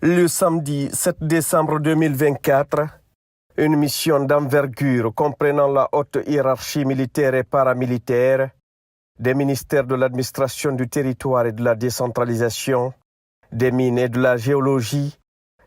Le samedi 7 décembre 2024, une mission d'envergure comprenant la haute hiérarchie militaire et paramilitaire, des ministères de l'administration du territoire et de la décentralisation, des mines et de la géologie,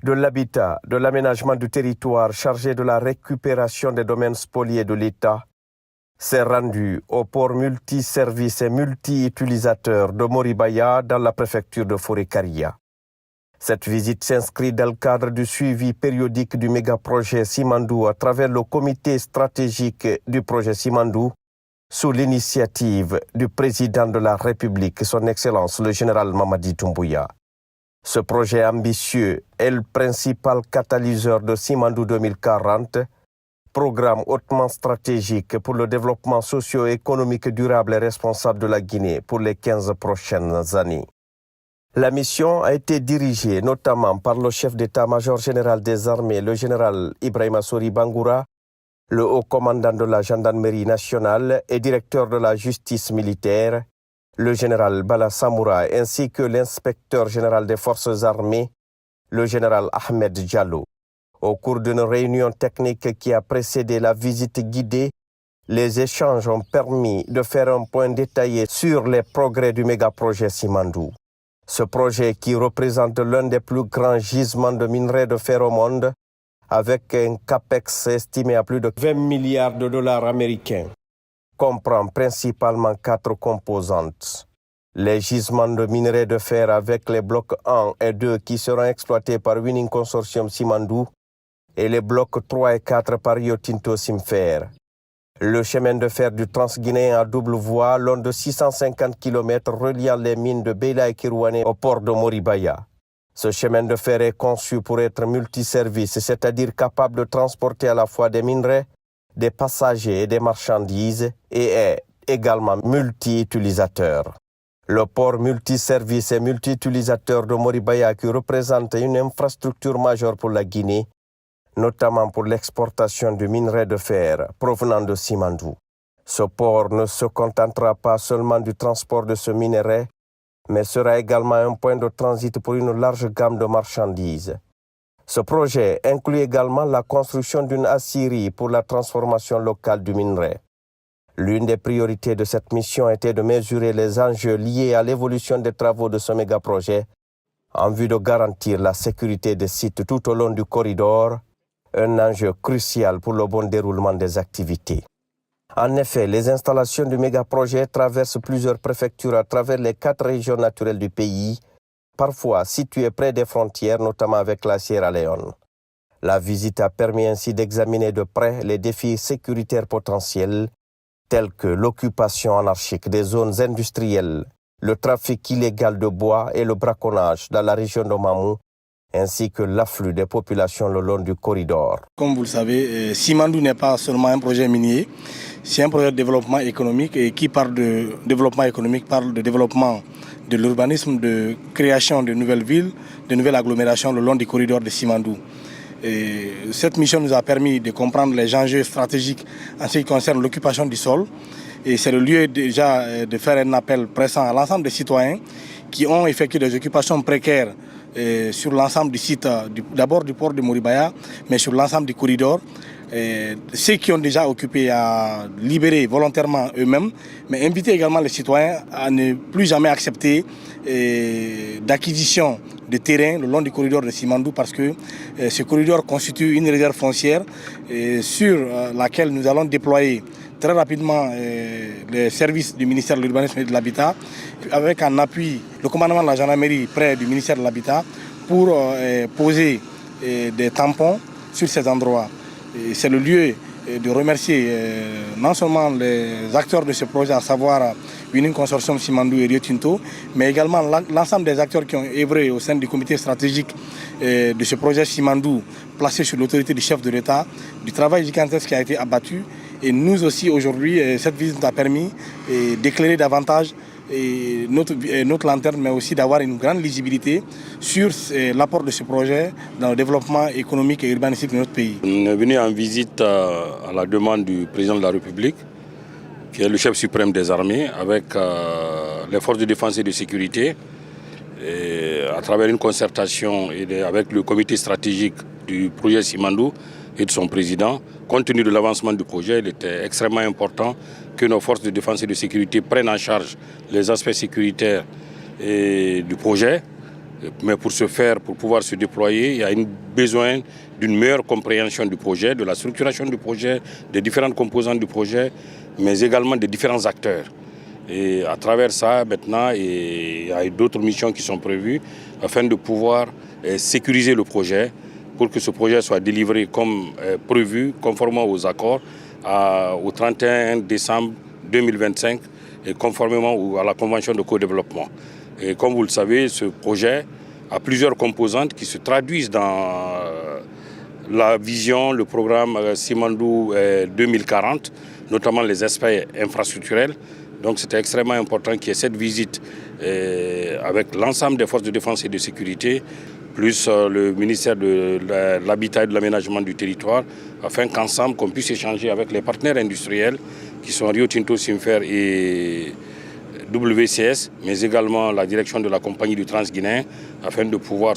de l'habitat, de l'aménagement du territoire chargé de la récupération des domaines spoliés de l'État, s'est rendu au port multiservice et multi-utilisateur de Moribaya dans la préfecture de Forêt-Karia. Cette visite s'inscrit dans le cadre du suivi périodique du méga-projet Simandou à travers le comité stratégique du projet Simandou, sous l'initiative du président de la République, son Excellence le général Mamadi Doumbouya. Ce projet ambitieux est le principal catalyseur de Simandou 2040, programme hautement stratégique pour le développement socio-économique durable et responsable de la Guinée pour les 15 prochaines années. La mission a été dirigée notamment par le chef d'état-major général des armées, le général Ibrahima Sori Bangoura, le haut commandant de la gendarmerie nationale et directeur de la justice militaire, le général Bala Samoura, ainsi que l'inspecteur général des forces armées, le général Ahmed Diallo. Au cours d'une réunion technique qui a précédé la visite guidée, les échanges ont permis de faire un point détaillé sur les progrès du méga-projet Simandou. Ce projet, qui représente l'un des plus grands gisements de minerais de fer au monde, avec un capex estimé à plus de 20 milliards de dollars américains, comprend principalement 4 composantes. Les gisements de minerais de fer avec les blocs 1 et 2 qui seront exploités par Winning Consortium Simandou et les blocs 3 et 4 par Rio Tinto Simfer. Le chemin de fer du Transguinéen à double voie, long de 650 km reliant les mines de Beila et Kirouané au port de Moribaya. Ce chemin de fer est conçu pour être multiservice, c'est-à-dire capable de transporter à la fois des minerais, des passagers et des marchandises, et est également multi-utilisateur. Le port multiservice et multi-utilisateur de Moribaya, qui représente une infrastructure majeure pour la Guinée, notamment pour l'exportation de minerais de fer provenant de Simandou. Ce port ne se contentera pas seulement du transport de ce minerai, mais sera également un point de transit pour une large gamme de marchandises. Ce projet inclut également la construction d'une aciérie pour la transformation locale du minerai. L'une des priorités de cette mission était de mesurer les enjeux liés à l'évolution des travaux de ce méga-projet en vue de garantir la sécurité des sites tout au long du corridor, un enjeu crucial pour le bon déroulement des activités. En effet, les installations du méga-projet traversent plusieurs préfectures à travers les 4 régions naturelles du pays, parfois situées près des frontières, notamment avec la Sierra Leone. La visite a permis ainsi d'examiner de près les défis sécuritaires potentiels, tels que l'occupation anarchique des zones industrielles, le trafic illégal de bois et le braconnage dans la région de Mamou, ainsi que l'afflux des populations le long du corridor. Comme vous le savez, Simandou n'est pas seulement un projet minier, c'est un projet de développement économique, et qui parle de développement économique parle de développement de l'urbanisme, de création de nouvelles villes, de nouvelles agglomérations le long du corridor de Simandou. Et cette mission nous a permis de comprendre les enjeux stratégiques en ce qui concerne l'occupation du sol. Et c'est le lieu déjà de faire un appel pressant à l'ensemble des citoyens qui ont effectué des occupations précaires sur l'ensemble du site, d'abord du port de Moribaya, mais sur l'ensemble du corridor. Ceux qui ont déjà occupé à libérer volontairement eux-mêmes, mais inviter également les citoyens à ne plus jamais accepter d'acquisition de terrain le long du corridor de Simandou, parce que ce corridor constitue une réserve foncière sur laquelle nous allons déployer très rapidement les services du ministère de l'Urbanisme et de l'Habitat, avec en appui le commandement de la gendarmerie près du ministère de l'Habitat, pour poser des tampons sur ces endroits. C'est le lieu de remercier non seulement les acteurs de ce projet, à savoir Winning Consortium Simandou et Rio Tinto, mais également l'ensemble des acteurs qui ont œuvré au sein du comité stratégique de ce projet Simandou, placé sous l'autorité du chef de l'État, du travail gigantesque qui a été abattu. Et nous aussi, aujourd'hui, cette visite nous a permis d'éclairer davantage notre lanterne, mais aussi d'avoir une grande lisibilité sur l'apport de ce projet dans le développement économique et urbanistique de notre pays. On est venu en visite à la demande du président de la République, qui est le chef suprême des armées, avec les forces de défense et de sécurité, à travers une concertation avec le comité stratégique du projet Simandou et de son président, compte tenu de l'avancement du projet, il était extrêmement important que nos forces de défense et de sécurité prennent en charge les aspects sécuritaires du projet. Mais pour ce faire, pour pouvoir se déployer, il y a besoin d'une meilleure compréhension du projet, de la structuration du projet, des différentes composantes du projet, mais également des différents acteurs. Et à travers ça, maintenant, il y a d'autres missions qui sont prévues afin de pouvoir sécuriser le projet pour que ce projet soit délivré comme prévu, conformément aux accords, au 31 décembre 2025 et conformément à la convention de co-développement. Et comme vous le savez, ce projet a plusieurs composantes qui se traduisent dans la vision, le programme Simandou 2040, notamment les aspects infrastructurels. Donc c'était extrêmement important qu'il y ait cette visite avec l'ensemble des forces de défense et de sécurité, plus le ministère de l'Habitat et de l'Aménagement du territoire, afin qu'ensemble, qu'on puisse échanger avec les partenaires industriels qui sont Rio Tinto, Simfer et WCS, mais également la direction de la compagnie du Transguinéen, afin de pouvoir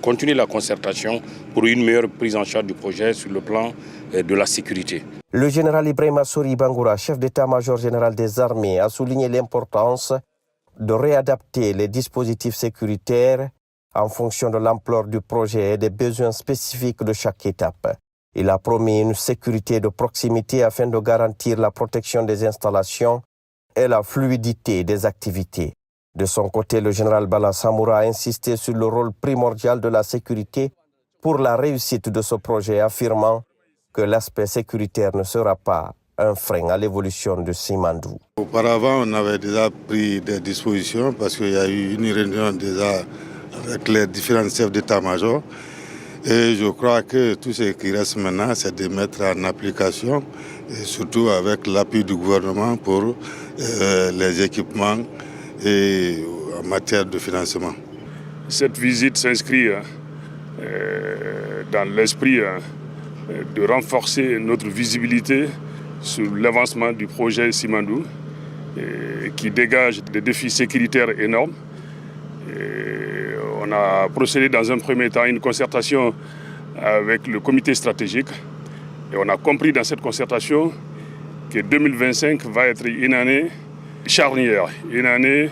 continuer la concertation pour une meilleure prise en charge du projet sur le plan de la sécurité. Le général Ibrahima Sori Bangoura, chef d'état-major général des armées, a souligné l'importance de réadapter les dispositifs sécuritaires en fonction de l'ampleur du projet et des besoins spécifiques de chaque étape. Il a promis une sécurité de proximité afin de garantir la protection des installations et la fluidité des activités. De son côté, le général Bala Samoura a insisté sur le rôle primordial de la sécurité pour la réussite de ce projet, affirmant que l'aspect sécuritaire ne sera pas un frein à l'évolution de Simandou. Auparavant, on avait déjà pris des dispositions parce qu'il y a eu une réunion déjà avec les différents chefs d'état-major. Et je crois que tout ce qui reste maintenant, c'est de mettre en application, et surtout avec l'appui du gouvernement pour les équipements et en matière de financement. Cette visite s'inscrit dans l'esprit de renforcer notre visibilité sur l'avancement du projet Simandou, qui dégage des défis sécuritaires énormes. On a procédé dans un premier temps à une concertation avec le comité stratégique et on a compris dans cette concertation que 2025 va être une année charnière, une année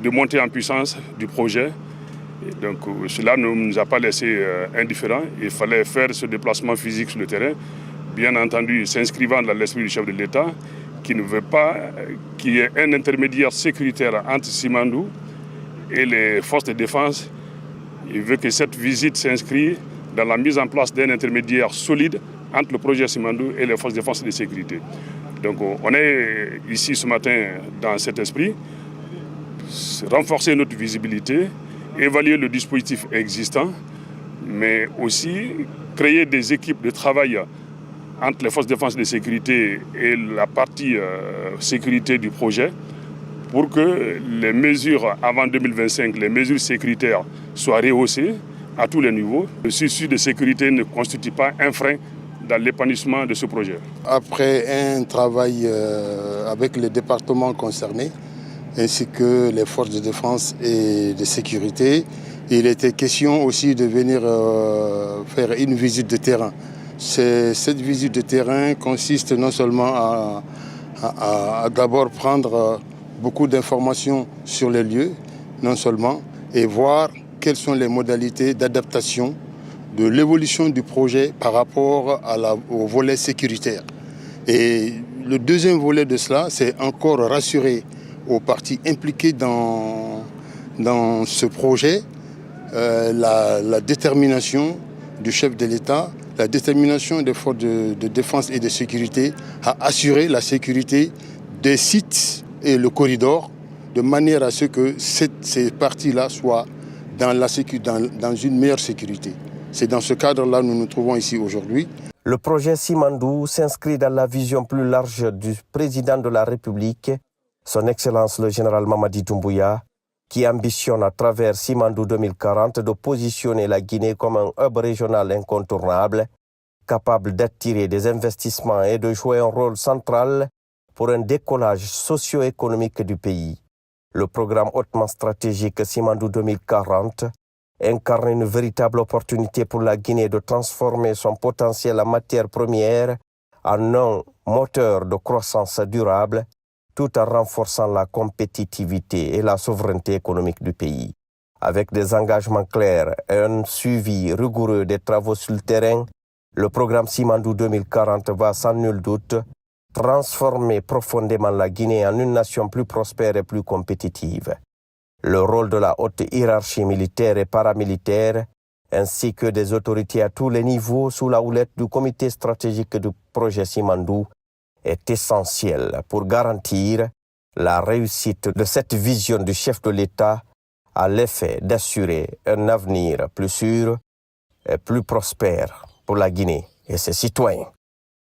de montée en puissance du projet. Et donc cela ne nous a pas laissé indifférents. Il fallait faire ce déplacement physique sur le terrain, bien entendu s'inscrivant dans l'esprit du chef de l'État, qui ne veut pas qu'il y ait un intermédiaire sécuritaire entre Simandou et les forces de défense. Il veut que cette visite s'inscrive dans la mise en place d'un intermédiaire solide entre le projet Simandou et les forces de défense et de sécurité. Donc on est ici ce matin dans cet esprit, renforcer notre visibilité, évaluer le dispositif existant, mais aussi créer des équipes de travail entre les forces de défense et de sécurité et la partie sécurité du projet, pour que les mesures avant 2025, les mesures sécuritaires soient rehaussées à tous les niveaux. Le souci de sécurité ne constitue pas un frein dans l'épanouissement de ce projet. Après un travail avec les départements concernés, ainsi que les forces de défense et de sécurité, il était question aussi de venir faire une visite de terrain. Cette visite de terrain consiste non seulement à d'abord prendre beaucoup d'informations sur les lieux, non seulement, et voir quelles sont les modalités d'adaptation de l'évolution du projet par rapport au volet sécuritaire. Et le deuxième volet de cela, c'est encore rassurer aux parties impliquées dans ce projet la détermination du chef de l'État, la détermination des forces de défense et de sécurité à assurer la sécurité des sites et le corridor, de manière à ce que ces parties-là soient dans une meilleure sécurité. C'est dans ce cadre-là que nous nous trouvons ici aujourd'hui. Le projet Simandou s'inscrit dans la vision plus large du président de la République, son Excellence le général Mamadi Doumbouya, qui ambitionne à travers Simandou 2040 de positionner la Guinée comme un hub régional incontournable, capable d'attirer des investissements et de jouer un rôle central pour un décollage socio-économique du pays. Le programme hautement stratégique Simandou 2040 incarne une véritable opportunité pour la Guinée de transformer son potentiel en matière première en un moteur de croissance durable, tout en renforçant la compétitivité et la souveraineté économique du pays. Avec des engagements clairs et un suivi rigoureux des travaux sur le terrain, le programme Simandou 2040 va sans nul doute transformer profondément la Guinée en une nation plus prospère et plus compétitive. Le rôle de la haute hiérarchie militaire et paramilitaire, ainsi que des autorités à tous les niveaux sous la houlette du comité stratégique du projet Simandou, est essentiel pour garantir la réussite de cette vision du chef de l'État à l'effet d'assurer un avenir plus sûr et plus prospère pour la Guinée et ses citoyens.